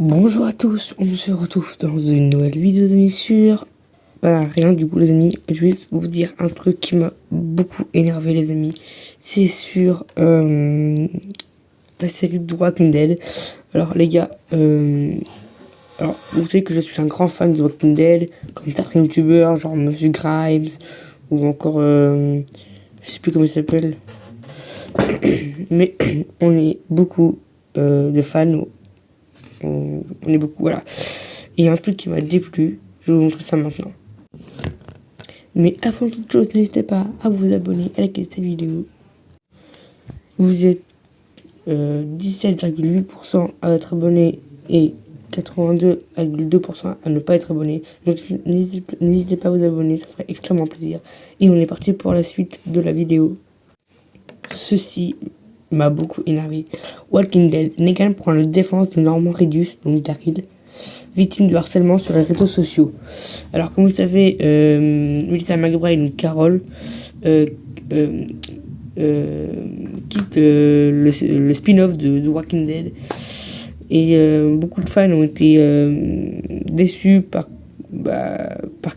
Bonjour à tous, on se retrouve dans une nouvelle vidéo de sur... rien du coup les amis, je vais vous dire un truc qui m'a beaucoup énervé les amis. C'est sur la série de Walking Dead. Alors les gars, alors vous savez que je suis un grand fan de Walking Dead, comme certains youtubeurs genre Monsieur Grimes, ou encore, je sais plus comment il s'appelle. Mais on est beaucoup de fans. On est beaucoup, voilà. Et il y a un truc qui m'a déplu, je vais vous montrer ça maintenant. Mais avant toute chose, n'hésitez pas à vous abonner, à liker cette vidéo. Vous êtes 17,8% à être abonné et 82,2% à ne pas être abonné. Donc n'hésitez pas à vous abonner, ça ferait extrêmement plaisir. Et on est parti pour la suite de la vidéo. Ceci m'a beaucoup énervé. Walking Dead, Negan prend la défense de Norman Reedus, donc Daryl, victime de harcèlement sur les réseaux sociaux. Alors, comme vous savez, Melissa McBride, donc Carol, quitte le spin-off de Walking Dead. Et beaucoup de fans ont été déçus par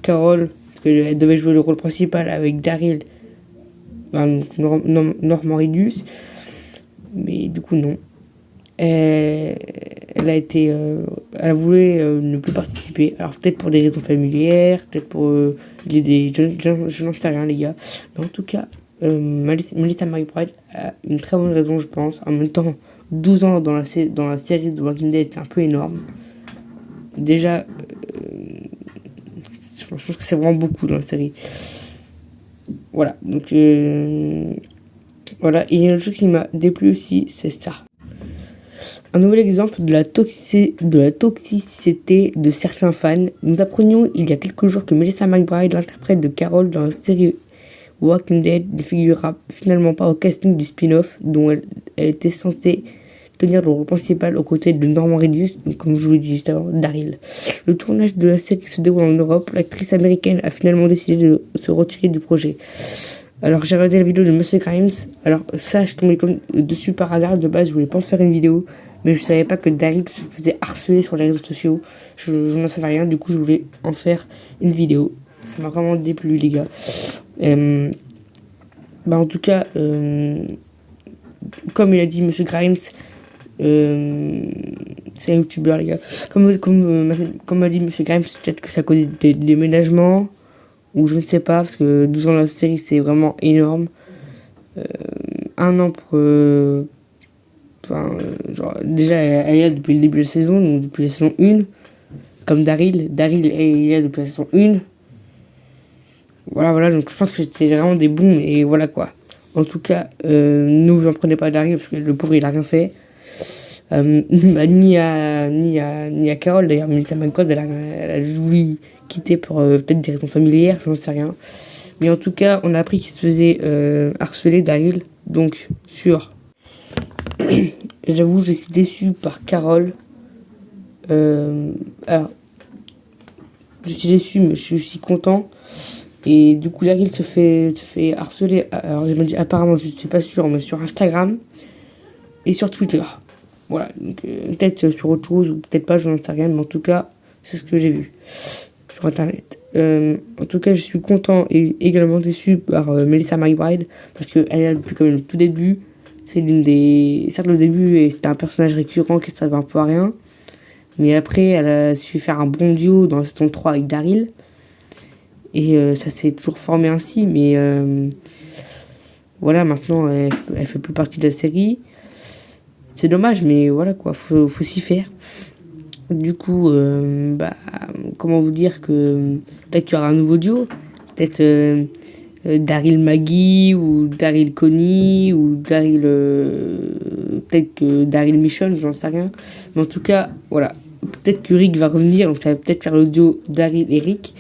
Carol, parce qu'elle devait jouer le rôle principal avec Daryl, Norman Reedus. Mais du coup, non. Elle a voulu ne plus participer. Alors peut-être pour des raisons familières, peut-être pour je n'en sais rien les gars. Mais en tout cas, Melissa McBride a une très bonne raison je pense. En même temps, 12 ans dans la série de Walking Dead, c'est un peu énorme. Déjà, je pense que c'est vraiment beaucoup dans la série. Voilà, donc voilà. Et il y a une chose qui m'a déplu aussi, c'est ça. Un nouvel exemple de la toxicité de certains fans. Nous apprenions il y a quelques jours que Melissa McBride, l'interprète de Carol dans la série Walking Dead, ne figurera finalement pas au casting du spin-off dont elle était censée tenir le rôle principal aux côtés de Norman Reedus, comme je vous l'ai dit juste avant, Daryl. Le tournage de la série se déroule en Europe. L'actrice américaine a finalement décidé de se retirer du projet. Alors j'ai regardé la vidéo de Monsieur Grimes. Alors ça, je suis tombé dessus par hasard. De base, je voulais pas en faire une vidéo, mais je savais pas que Daryl se faisait harceler sur les réseaux sociaux. Je n'en savais rien, du coup je voulais en faire une vidéo. Ça m'a vraiment déplu les gars. En tout cas, comme il a dit Monsieur Grimes, c'est un youtubeur les gars. Comme a dit Monsieur Grimes, peut-être que ça cause des déménagements, ou je ne sais pas, parce que 12 ans dans la série c'est vraiment énorme. Un an pour... déjà elle est là depuis le début de la saison, donc depuis la saison 1. Comme Daryl est là depuis la saison 1. Voilà, donc je pense que c'était vraiment des bons, et voilà quoi. En tout cas, ne vous en prenez pas à Daryl, parce que le pauvre il a rien fait. Ni à Carol d'ailleurs. Melissa McBride elle a voulu quitter pour peut-être des raisons familières, je n'en sais rien. Mais en tout cas, on a appris qu'il se faisait harceler Daryl. Donc sur j'avoue, je suis déçu par Carol. Alors je suis déçu, mais je suis aussi content. Et du coup, Daryl se fait harceler. Alors je me dis apparemment, je ne suis pas sûr, mais sur Instagram et sur Twitter. Voilà, donc peut-être sur autre chose, ou peut-être pas, je n'en sais rien, mais en tout cas, c'est ce que j'ai vu sur internet. En tout cas, je suis content et également déçu par Melissa McBride, parce qu'elle est là depuis quand même le tout début. C'est l'une des... Certes, le début, c'était un personnage récurrent qui ne servait un peu à rien, mais après, elle a su faire un bon duo dans la saison 3 avec Daryl, et ça s'est toujours formé ainsi, mais voilà, maintenant, elle fait plus partie de la série. C'est dommage, mais voilà quoi, faut s'y faire. Du coup, comment vous dire que peut-être qu'il y aura un nouveau duo. Peut-être Daryl Maggie, ou Daryl Connie, ou Daryl... peut-être que Daryl Michonne, j'en sais rien. Mais en tout cas, voilà. Peut-être que Rick va revenir, donc ça va peut-être faire le duo Daryl et Rick.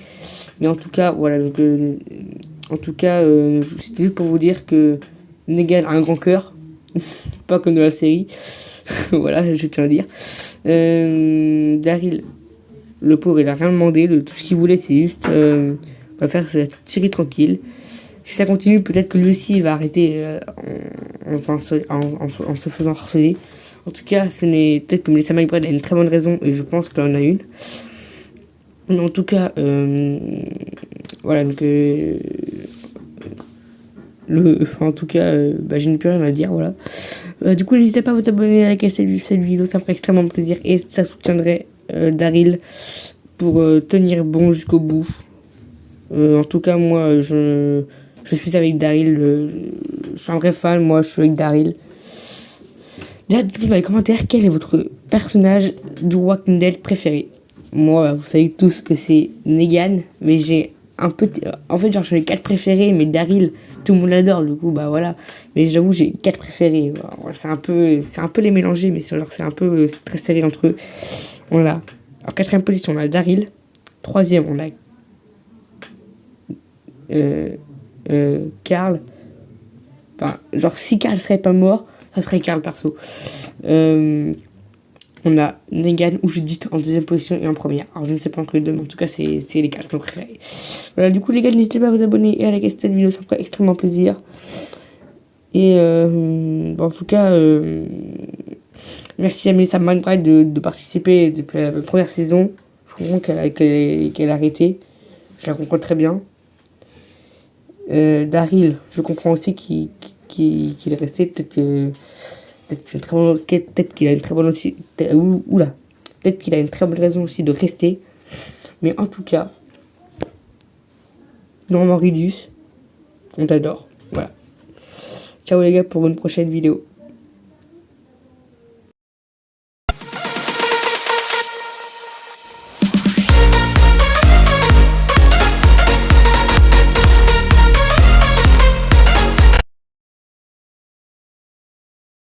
Mais en tout cas, voilà. Donc, c'était juste pour vous dire que Negan a un grand cœur. Pas comme de la série. Voilà, je tiens à dire. Daryl, le pauvre, il a rien demandé. Tout ce qu'il voulait, c'est juste faire cette série tranquille. Si ça continue, peut-être que lui aussi il va arrêter en se faisant harceler. En tout cas, ce n'est peut-être que Melissa McBride a une très bonne raison et je pense qu'elle en a une. Mais en tout cas, voilà, donc en tout cas, je n'ai plus rien à dire, voilà. Du coup, n'hésitez pas à vous abonner, à liker cette vidéo, ça me ferait extrêmement plaisir et ça soutiendrait Daryl pour tenir bon jusqu'au bout. En tout cas, moi, je suis avec Daryl. Je suis un vrai fan, moi, je suis avec Daryl. Déjà, dites-moi dans les commentaires quel est votre personnage du Walking Dead préféré. Moi, vous savez tous que c'est Negan, mais j'ai un petit... En fait, genre, j'en ai 4 préférés, mais Daryl, tout le monde l'adore, du coup, bah voilà. Mais j'avoue, j'ai 4 préférés. Voilà, c'est un peu les mélanger, mais c'est un peu très serré entre eux. Voilà. En 4ème position, on a Daryl. 3ème, on a Carl. Enfin, genre, si Carl serait pas mort, ça serait Carl perso. On a Negan ou Judith en 2ème position et en première. Alors je ne sais pas entre les deux, mais en tout cas c'est les 4 préférés. Voilà, du coup les gars, n'hésitez pas à vous abonner et à liker cette vidéo, ça me ferait extrêmement plaisir. Et en tout cas, merci à Melissa McBride de participer depuis la première saison. Je comprends qu'elle a arrêté. Je la comprends très bien. Daryl, je comprends aussi qu'il est resté. Peut-être qu'il a une très bonne aussi. Peut-être qu'il a une très bonne raison aussi de rester. Mais en tout cas, Norman Reedus, on t'adore. Voilà. Ciao les gars pour une prochaine vidéo.